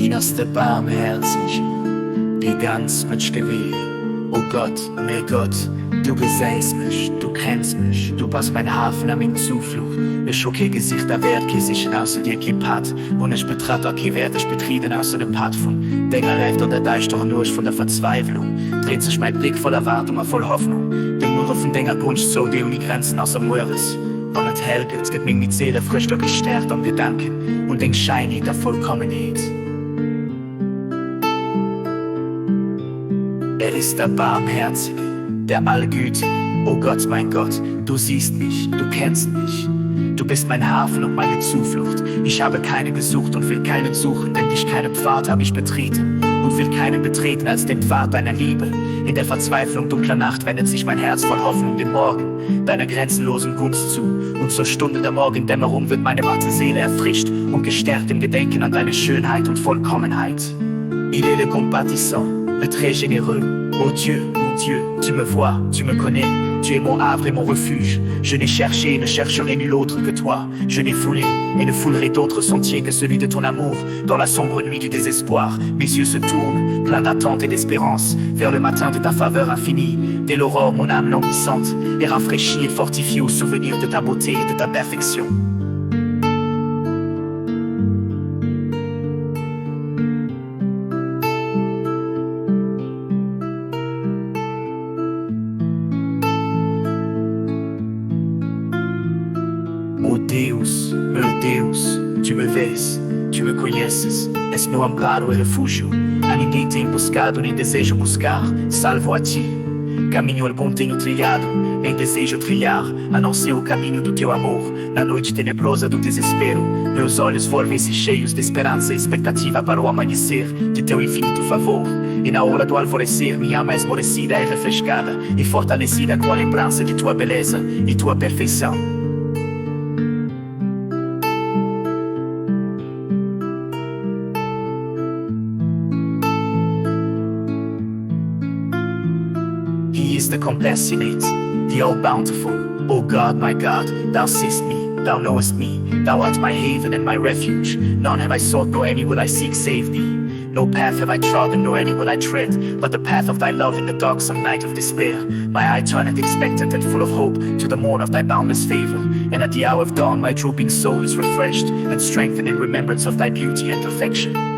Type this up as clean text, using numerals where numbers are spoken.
innerste barmherzig, die ganz mit Geweh. O Gott, mein Gott, du gesehst mich, du kennst mich, du bist mein Hafen an meine Zuflucht. Ich okay Gesicht, da werd kein sich außer dir kein Pat. Und ich betrachte auch kein Wert, ich betrieben außer dem Pat von Dinger recht oder da ich doch nur von der Verzweiflung. Dreht sich mein Blick voll Erwartung und voll Hoffnung. Dem nur auf den Dinger Gunst so die um die Grenzen außer Moeres. Und es hält, es gibt mir die Seele frisch und gestärkt am Gedanken und den Schein der Vollkommenheit. Er ist der Barmherzige, der Allgütige. O Gott, mein Gott, du siehst mich, du kennst mich. Du bist mein Hafen und meine Zuflucht. Ich habe keine gesucht und will keinen suchen, denn dich keinen Pfad habe ich betreten und will keinen betreten als den Pfad deiner Liebe. In der Verzweiflung dunkler Nacht wendet sich mein Herz voll Hoffnung dem Morgen, deiner grenzenlosen Gunst zu. Und zur Stunde der Morgendämmerung wird meine matte Seele erfrischt und gestärkt im Gedenken an deine Schönheit und Vollkommenheit. Il est le compatissant, le très généreux. Ô Dieu, tu me vois, tu me connais. Tu es mon havre et mon refuge. Je n'ai cherché et ne chercherai nul autre que toi. Je n'ai foulé et ne foulerai d'autres sentiers que celui de ton amour. Dans la sombre nuit du désespoir, mes yeux se tournent, pleins d'attente et d'espérance, vers le matin de ta faveur infinie. Dès l'aurore, mon âme languissante est rafraîchie et fortifiée au souvenir de ta beauté et de ta perfection. Meu Deus, tu me vês, tu me conheces, és meu amparo e refúgio. A ninguém tenho buscado nem desejo buscar, salvo a ti. Caminho algum tenho trilhado, nem desejo trilhar, a não ser o caminho do teu amor. Na noite tenebrosa do desespero, meus olhos volvem-se cheios de esperança e expectativa para o amanhecer de teu infinito favor. E na hora do alvorecer, minha alma esmorecida é refrescada e fortalecida com a lembrança de tua beleza e tua perfeição. He is the compassionate, the all-bountiful. O God, my God, thou seest me, thou knowest me. Thou art my haven and my refuge. None have I sought, nor any will I seek save thee. No path have I trodden, nor any will I tread, but the path of thy love in the darksome night of despair. My eye turneth expectant and full of hope to the morn of thy boundless favor. And at the hour of dawn my drooping soul is refreshed and strengthened in remembrance of thy beauty and perfection.